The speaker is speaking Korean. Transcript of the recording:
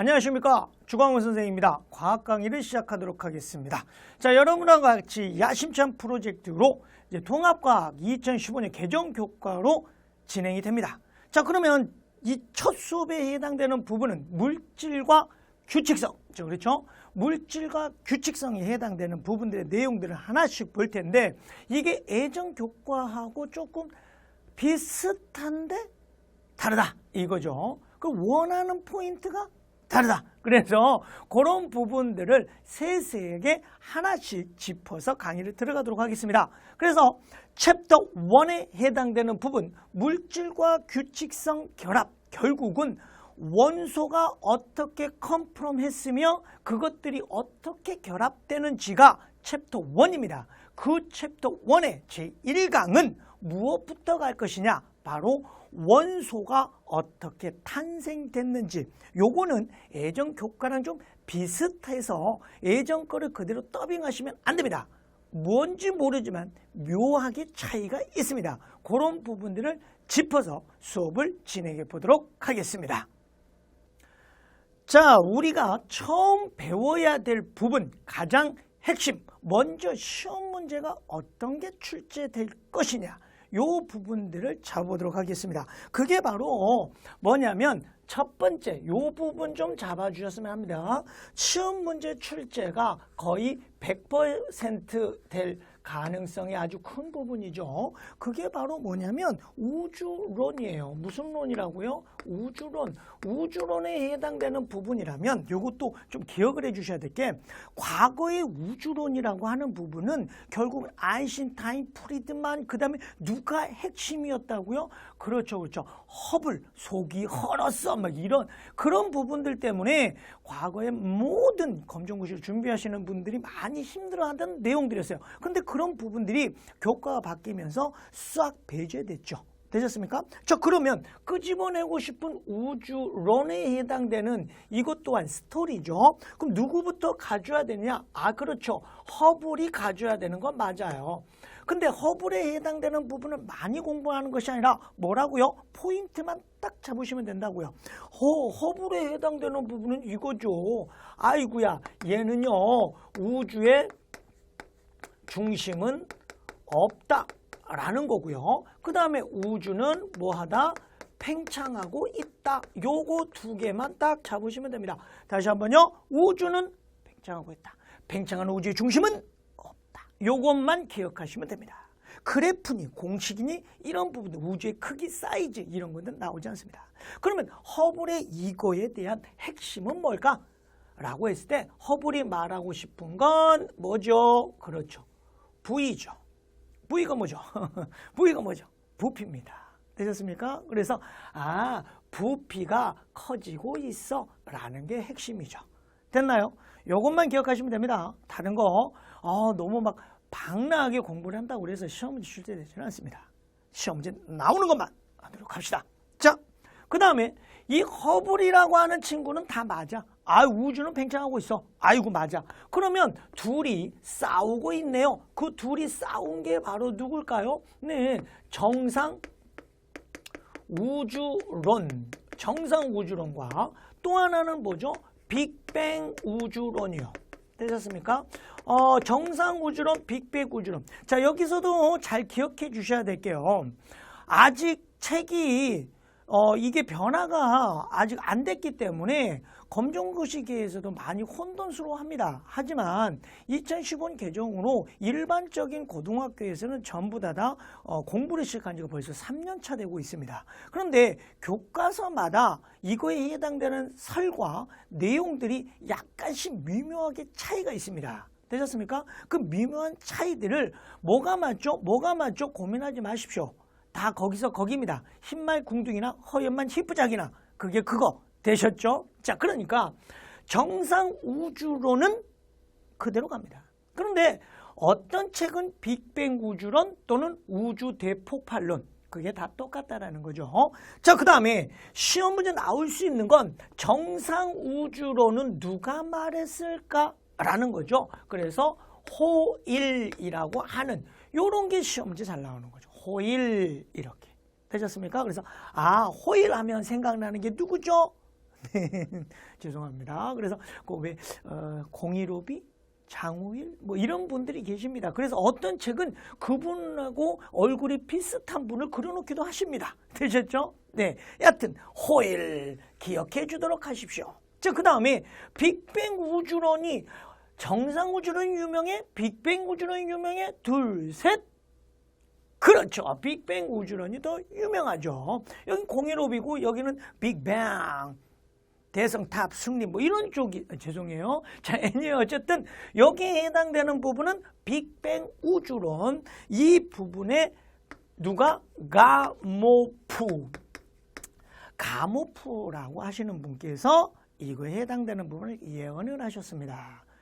안녕하십니까, 주광훈 선생님입니다. 과학 강의를 시작하도록 하겠습니다. 자, 여러분과 같이 야심찬 프로젝트로 이제 통합과학 2015년 개정 교과로 진행이 됩니다. 자, 그러면 이 첫 수업에 해당되는 부분은 물질과 규칙성, 그렇죠? 물질과 규칙성에 해당되는 부분들의 내용들을 하나씩 볼 텐데, 이게 예전 교과하고 조금 비슷한데 다르다 이거죠. 그 원하는 포인트가 다르다. 그래서 그런 부분들을 세세하게 하나씩 짚어서 강의를 들어가도록 하겠습니다. 그래서 챕터 1에 해당되는 부분, 물질과 규칙성 결합, 결국은 원소가 어떻게 컨프롬했으며 그것들이 어떻게 결합되는지가 챕터 1입니다. 그 챕터 1의 제1강은 무엇부터 갈 것이냐? 바로 원소가 어떻게 탄생됐는지. 요거는 예전 교과랑 좀 비슷해서 예전 거를 그대로 더빙하시면 안 됩니다. 뭔지 모르지만 묘하게 차이가 있습니다. 그런 부분들을 짚어서 수업을 진행해 보도록 하겠습니다. 자, 우리가 처음 배워야 될 부분, 가장 핵심, 먼저 시험 문제가 어떤 게 출제될 것이냐, 요 부분들을 잡아보도록 하겠습니다. 그게 바로 뭐냐면 첫 번째, 요 부분 좀 잡아주셨으면 합니다. 시험 문제 출제가 거의 100% 될 가능성이 아주 큰 부분이죠. 그게 바로 뭐냐면 우주론이에요. 무슨 론이라고요? 우주론. 우주론에 해당되는 부분이라면 이것도 좀 기억을 해 주셔야 될 게, 과거의 우주론이라고 하는 부분은 결국 아인슈타인, 프리드만, 그 다음에 누가 핵심이었다고요? 그렇죠. 허블, 속이 헐었어, 막 이런 그런 부분들 때문에 과거의 모든 검정고시를 준비하시는 분들이 많이 힘들어하던 내용들이었어요. 근데 그런 부분들이 교과가 바뀌면서 싹 배제됐죠. 되셨습니까? 자, 그러면 끄집어내고 싶은 우주론에 해당되는 이것 또한 스토리죠. 그럼 누구부터 가져야 되느냐? 그렇죠. 허블이 가져야 되는 건 맞아요. 근데 허블에 해당되는 부분을 많이 공부하는 것이 아니라 뭐라고요? 포인트만 딱 잡으시면 된다고요. 허블에 해당되는 부분은 이거죠. 아이고야, 얘는요, 우주의 중심은 없다 라는 거고요. 그 다음에 우주는 뭐하다? 팽창하고 있다. 요거 두 개만 딱 잡으시면 됩니다. 다시 한번요. 우주는 팽창하고 있다. 팽창하는 우주의 중심은 없다. 요것만 기억하시면 됩니다. 그래프니 공식이니 이런 부분들, 우주의 크기, 사이즈 이런 것들은 나오지 않습니다. 그러면 허블의 이거에 대한 핵심은 뭘까? 라고 했을 때 허블이 말하고 싶은 건 뭐죠? 그렇죠. V죠. V가 뭐죠? V가 뭐죠? 부피입니다. 되셨습니까? 그래서 부피가 커지고 있어 라는 게 핵심이죠. 됐나요? 요것만 기억하시면 됩니다. 다른 거 너무 막 방랑하게 공부를 한다고 그래서 시험 문제 출제되지는 않습니다. 시험 문제 나오는 것만 하도록 합시다. 자, 그 다음에 이 허블이라고 하는 친구는 다 맞아. 우주는 팽창하고 있어. 아이고, 맞아. 그러면 둘이 싸우고 있네요. 그 둘이 싸운 게 바로 누굴까요? 네, 정상 우주론. 정상 우주론과 또 하나는 뭐죠? 빅뱅 우주론이요. 되셨습니까? 정상 우주론, 빅뱅 우주론. 자, 여기서도 잘 기억해 주셔야 될게요. 아직 책이 이게 변화가 아직 안 됐기 때문에 검정고시계에서도 많이 혼돈스러워합니다. 하지만 2015년 개정으로 일반적인 고등학교에서는 전부 다 공부를 시작한 지가 벌써 3년 차 되고 있습니다. 그런데 교과서마다 이거에 해당되는 설과 내용들이 약간씩 미묘하게 차이가 있습니다. 되셨습니까? 그 미묘한 차이들을 뭐가 맞죠? 고민하지 마십시오. 다 거기서 거기입니다. 흰말 궁둥이나 허연만 희부작이나 그게 그거 되셨죠? 자, 그러니까 정상 우주론은 그대로 갑니다. 그런데 어떤 책은 빅뱅 우주론 또는 우주 대폭발론, 그게 다 똑같다라는 거죠. 자, 그 다음에 시험 문제 나올 수 있는 건 정상 우주론은 누가 말했을까? 라는 거죠. 그래서 호일이라고 하는 요런 게 시험 문제 잘 나오는 거죠. 호일, 이렇게 되셨습니까? 그래서 호일 하면 생각나는 게 누구죠? 네, 죄송합니다. 그래서 그왜 공일오비, 장우일 뭐 이런 분들이 계십니다. 그래서 어떤 책은 그분하고 얼굴이 비슷한 분을 그려놓기도 하십니다. 되셨죠? 네, 여하튼 호일 기억해 주도록 하십시오. 자, 그 다음에 빅뱅 우주론이 정상 우주론 유명해? 빅뱅 우주론 유명해? 둘, 셋. 그렇죠. 빅뱅 우주론이 더 유명하죠. 여기 공일오비고 여기는 빅뱅. 대성탑 승리 뭐 이런 쪽이 죄송해요. 자, 어쨌든 여기에 해당되는 부분은 빅뱅 우주론. 이 부분에 누가 가모프라고 하시는 분께서 이거에 해당되는 부분을 예언을 하셨습니다.